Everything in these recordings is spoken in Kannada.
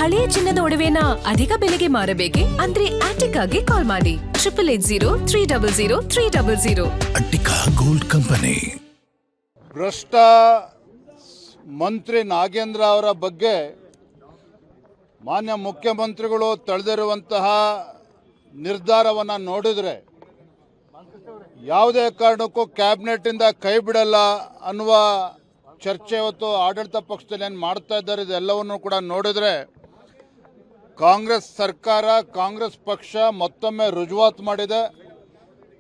ಹಳೆಯ ಚಿನ್ನದ ಒಡವೆನ ಅಧಿಕ ಬೆಲೆಗೆ ಮಾರಬೇಕೆ? ಅಂದ್ರೆ ಆಟಿಕಾಗೆ ಕಾಲ್ ಮಾಡಿ 8880 ಅಟ್ಟಿಕಾ ಗೋಲ್ಡ್ ಕಂಪನಿ. ಭ್ರಷ್ಟ ಮಂತ್ರಿ ನಾಗೇಂದ್ರ ಅವರ ಬಗ್ಗೆ ಮಾನ್ಯ ಮುಖ್ಯಮಂತ್ರಿಗಳು ತಳೆದಿರುವಂತಹ ನಿರ್ಧಾರವನ್ನು ನೋಡಿದರೆ ಯಾವುದೇ ಕಾರಣಕ್ಕೂ ಕ್ಯಾಬಿನೆಟ್ಟಿಂದ ಕೈ ಬಿಡಲ್ಲ ಅನ್ನುವ ಚರ್ಚೆ ಇವತ್ತು ಆಡಳಿತ ಪಕ್ಷದಲ್ಲಿ ಏನು ಮಾಡ್ತಾ ಇದ್ದಾರೆ, ಇದೆಲ್ಲವನ್ನು ಕೂಡ ನೋಡಿದರೆ ಕಾಂಗ್ರೆಸ್ ಸರ್ಕಾರ, ಕಾಂಗ್ರೆಸ್ ಪಕ್ಷ ಮತ್ತೊಮ್ಮೆ ರುಜುವಾತು ಮಾಡಿದೆ.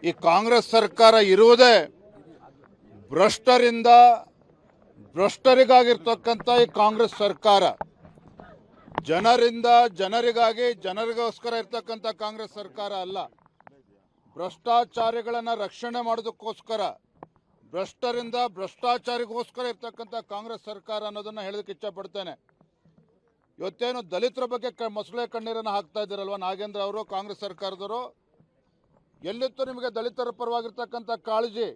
ಈ ಕಾಂಗ್ರೆಸ್ ಸರ್ಕಾರ ಇರುವುದೇ ಭ್ರಷ್ಟರಿಗಾಗಿರ್ತಕ್ಕಂಥ ಈ ಕಾಂಗ್ರೆಸ್ ಸರ್ಕಾರ, ಜನರಿಂದ ಜನರಿಗಾಗಿ ಜನರಿಗೋಸ್ಕರ ಇರ್ತಕ್ಕಂಥ ಕಾಂಗ್ರೆಸ್ ಸರ್ಕಾರ ಅಲ್ಲ. ಭ್ರಷ್ಟಾಚಾರಿಗಳನ್ನು ರಕ್ಷಣೆ ಮಾಡೋದಕ್ಕೋಸ್ಕರ, ಭ್ರಷ್ಟರಿಂದ ಭ್ರಷ್ಟಾಚಾರಿಗೋಸ್ಕರ ಇರ್ತಕ್ಕಂಥ ಕಾಂಗ್ರೆಸ್ ಸರ್ಕಾರ ಅನ್ನೋದನ್ನು ಹೇಳೋದಕ್ಕೆ ಇಚ್ಛಪಡ್ತೇನೆ. ಇವತ್ತೇನು ದಲಿತರ ಬಗ್ಗೆ ಮೊಸಳೆ ಕಣ್ಣೀರನ್ನು ಹಾಕ್ತಾ ಇದ್ದೀರಲ್ವ ನಾಗೇಂದ್ರ ಅವರು, ಕಾಂಗ್ರೆಸ್ ಸರ್ಕಾರದವರು, ಎಲ್ಲಿತ್ತು ನಿಮಗೆ ದಲಿತರ ಪರವಾಗಿರ್ತಕ್ಕಂಥ ಕಾಳಜಿ?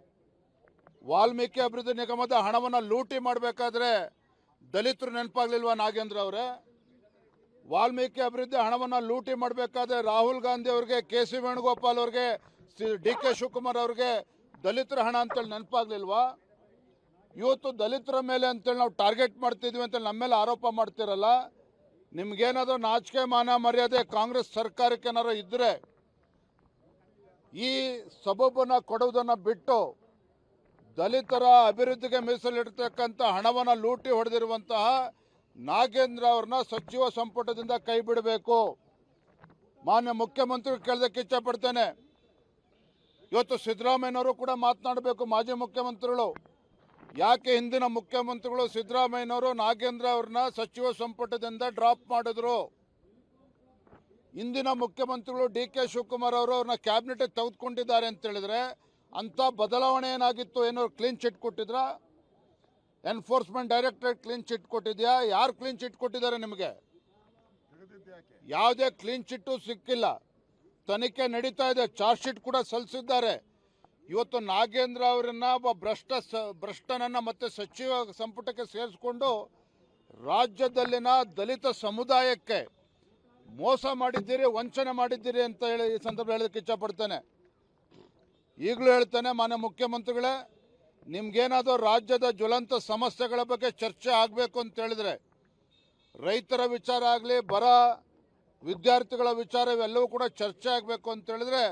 ವಾಲ್ಮೀಕಿ ಅಭಿವೃದ್ಧಿ ನಿಗಮದ ಹಣವನ್ನು ಲೂಟಿ ಮಾಡಬೇಕಾದ್ರೆ ದಲಿತರು ನೆನಪಾಗ್ಲಿಲ್ವಾ ನಾಗೇಂದ್ರ ಅವರೇ? ವಾಲ್ಮೀಕಿ ಅಭಿವೃದ್ಧಿ ಹಣವನ್ನು ಲೂಟಿ ಮಾಡಬೇಕಾದ್ರೆ ರಾಹುಲ್ ಗಾಂಧಿ ಅವ್ರಿಗೆ, ಕೆ ಸಿ ವೇಣುಗೋಪಾಲ್ ಅವ್ರಿಗೆ, ಡಿ ಕೆ ಶಿವಕುಮಾರ್ ಅವ್ರಿಗೆ ದಲಿತರ ಹಣ ಅಂತೇಳಿ ನೆನಪಾಗ್ಲಿಲ್ವಾ? ಇವತ್ತು ದಲಿತರ ಮೇಲೆ ಅಂತೇಳಿ ನಾವು ಟಾರ್ಗೆಟ್ ಮಾಡ್ತಿದ್ವಿ ಅಂತೇಳಿ ನಮ್ಮ ಮೇಲೆ ಆರೋಪ ಮಾಡ್ತಿರಲ್ಲ. ನಿಮ್ಗೇನಾದರೂ ನಾಚಿಕೆ ಮಾನ ಮರ್ಯಾದೆ ಕಾಂಗ್ರೆಸ್ ಸರ್ಕಾರಕ್ಕೆ ಏನಾದ್ರು ಇದ್ದರೆ ಈ ಸಬಬನ್ನು ಕೊಡುವುದನ್ನು ಬಿಟ್ಟು ದಲಿತರ ಅಭಿವೃದ್ಧಿಗೆ ಮೀಸಲಿಡ್ತಕ್ಕಂಥ ಹಣವನ್ನು ಲೂಟಿ ಹೊಡೆದಿರುವಂತಹ ನಾಗೇಂದ್ರ ಅವ್ರನ್ನ ಸಚಿವ ಸಂಪುಟದಿಂದ ಕೈ ಬಿಡಬೇಕು. ಮಾನ್ಯ ಮುಖ್ಯಮಂತ್ರಿಗಳು ಕೇಳೋದಕ್ಕೆ ಇಚ್ಛಪಡ್ತೇನೆ. ಇವತ್ತು ಸಿದ್ದರಾಮಯ್ಯನವರು ಕೂಡ ಮಾತನಾಡಬೇಕು. ಮಾಜಿ ಮುಖ್ಯಮಂತ್ರಿಗಳು ಯಾಕೆ ಹಿಂದಿನ ಮುಖ್ಯಮಂತ್ರಿಗಳು ಸಿದ್ದರಾಮಯ್ಯನವರು ನಾಗೇಂದ್ರ ಅವ್ರನ್ನ ಸಚಿವ ಸಂಪುಟದಿಂದ ಡ್ರಾಪ್ ಮಾಡಿದ್ರು? ಇಂದಿನ ಮುಖ್ಯಮಂತ್ರಿಗಳು ಡಿ ಕೆ ಶಿವಕುಮಾರ್ ಅವರು ಅವ್ರನ್ನ ಕ್ಯಾಬಿನೆಟ್ಗೆ ತೆಗೆದುಕೊಂಡಿದ್ದಾರೆ ಅಂತ ಹೇಳಿದ್ರೆ ಅಂಥ ಬದಲಾವಣೆ ಏನಾಗಿತ್ತು? ಏನೋ ಕ್ಲೀನ್ ಚಿಟ್ ಕೊಟ್ಟಿದ್ರಾ? ಎನ್ಫೋರ್ಸ್ಮೆಂಟ್ ಡೈರೆಕ್ಟರೇಟ್ ಕ್ಲೀನ್ ಚಿಟ್ ಕೊಟ್ಟಿದ್ಯಾ? ಯಾರು ಕ್ಲೀನ್ ಚಿಟ್ ಕೊಟ್ಟಿದ್ದಾರೆ ನಿಮಗೆ? ಯಾವುದೇ ಕ್ಲೀನ್ ಚಿಟ್ಟು ಸಿಕ್ಕಿಲ್ಲ. ತನಿಖೆ ನಡೀತಾ ಇದೆ, ಚಾರ್ಜ್ ಶೀಟ್ ಕೂಡ ಸಲ್ಲಿಸಿದ್ದಾರೆ. ಇವತ್ತು ನಾಗೇಂದ್ರ ಅವರನ್ನ ಒಬ್ಬ ಭ್ರಷ್ಟನನ್ನ ಮತ್ತೆ ಸಚಿವ ಸಂಪುಟಕ್ಕೆ ಸೇರಿಸಿಕೊಂಡು ರಾಜ್ಯದಲ್ಲಿನ ದಲಿತ ಸಮುದಾಯಕ್ಕೆ ಮೋಸ ಮಾಡಿದ್ದೀರಿ, ವಂಚನೆ ಮಾಡಿದ್ದೀರಿ ಅಂತ ಹೇಳಿ ಈ ಸಂದರ್ಭ ಹೇಳೋದಕ್ಕೆ ಇಚ್ಛಪಡ್ತೇನೆ. ಈಗಲೂ ಹೇಳ್ತೇನೆ, ಮಾನ್ಯ ಮುಖ್ಯಮಂತ್ರಿಗಳೇ, ನಿಮ್ಗೇನಾದರೂ ರಾಜ್ಯದ ಜ್ವಲಂತ ಸಮಸ್ಯೆಗಳ ಬಗ್ಗೆ ಚರ್ಚೆ ಆಗಬೇಕು ಅಂತ ಹೇಳಿದ್ರೆ, ರೈತರ ವಿಚಾರ ಆಗಲಿ, ಬರ, ವಿದ್ಯಾರ್ಥಿಗಳ ವಿಚಾರ ಇವೆಲ್ಲವೂ ಕೂಡ ಚರ್ಚೆ ಆಗಬೇಕು ಅಂತ ಹೇಳಿದ್ರೆ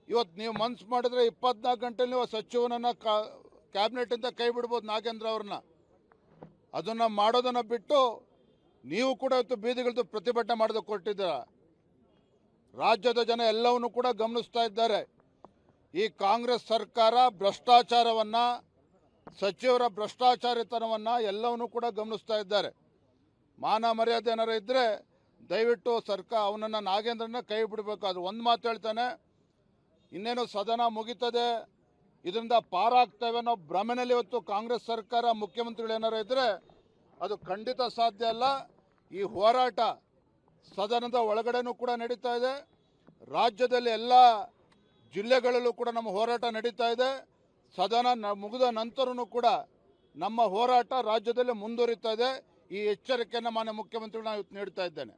ಇವತ್ತು ನೀವು ಮನ್ಸು ಮಾಡಿದ್ರೆ 24 ಗಂಟೆಯಲ್ಲಿ ನೀವು ಸಚಿವನನ್ನು ಕ್ಯಾಬಿನೆಟ್ಟಿಂದ ಕೈ ಬಿಡ್ಬೋದು ನಾಗೇಂದ್ರ ಅವ್ರನ್ನ. ಅದನ್ನು ಮಾಡೋದನ್ನು ಬಿಟ್ಟು ನೀವು ಕೂಡ ಇವತ್ತು ಬೀದಿಗಳದ್ದು ಪ್ರತಿಭಟನೆ ಮಾಡೋದಕ್ಕೆ ಕೊಟ್ಟಿದ್ದೀರ. ರಾಜ್ಯದ ಜನ ಎಲ್ಲವನ್ನೂ ಕೂಡ ಗಮನಿಸ್ತಾ ಇದ್ದಾರೆ. ಈ ಕಾಂಗ್ರೆಸ್ ಸರ್ಕಾರ ಭ್ರಷ್ಟಾಚಾರವನ್ನು, ಸಚಿವರ ಭ್ರಷ್ಟಾಚಾರಿತನವನ್ನು ಎಲ್ಲವನ್ನೂ ಕೂಡ ಗಮನಿಸ್ತಾ ಇದ್ದಾರೆ. ಮಾನ ಮರ್ಯಾದೆ ಏನಾರು ಇದ್ದರೆ ದಯವಿಟ್ಟು ಅವನನ್ನು ನಾಗೇಂದ್ರನ ಕೈ ಬಿಡಬೇಕು. ಅದು ಒಂದು ಮಾತು ಹೇಳ್ತಾನೆ, ಇನ್ನೇನು ಸದನ ಮುಗಿತದೆ, ಇದರಿಂದ ಪಾರಾಗ್ತೇವೆ ಅನ್ನೋ ಭ್ರಮೆನಲ್ಲಿ ಇವತ್ತು ಕಾಂಗ್ರೆಸ್ ಸರ್ಕಾರ, ಮುಖ್ಯಮಂತ್ರಿಗಳು ಏನಾರು ಇದ್ದರೆ ಅದು ಖಂಡಿತ ಸಾಧ್ಯ ಅಲ್ಲ. ಈ ಹೋರಾಟ ಸದನದ ಒಳಗಡೆನೂ ಕೂಡ ನಡೀತಾ ಇದೆ. ರಾಜ್ಯದಲ್ಲಿ ಎಲ್ಲ ಜಿಲ್ಲೆಗಳಲ್ಲೂ ಕೂಡ ನಮ್ಮ ಹೋರಾಟ ನಡೀತಾ ಇದೆ. ಸದನ ಮುಗಿದ ನಂತರನೂ ಕೂಡ ನಮ್ಮ ಹೋರಾಟ ರಾಜ್ಯದಲ್ಲಿ ಮುಂದುವರಿತಾ ಇದೆ. ಈ ಎಚ್ಚರಿಕೆಯನ್ನು ಮಾನ್ಯ ಮುಖ್ಯಮಂತ್ರಿಗಳು ನಾನು ಇವತ್ತು ನೀಡ್ತಾ ಇದ್ದೇನೆ.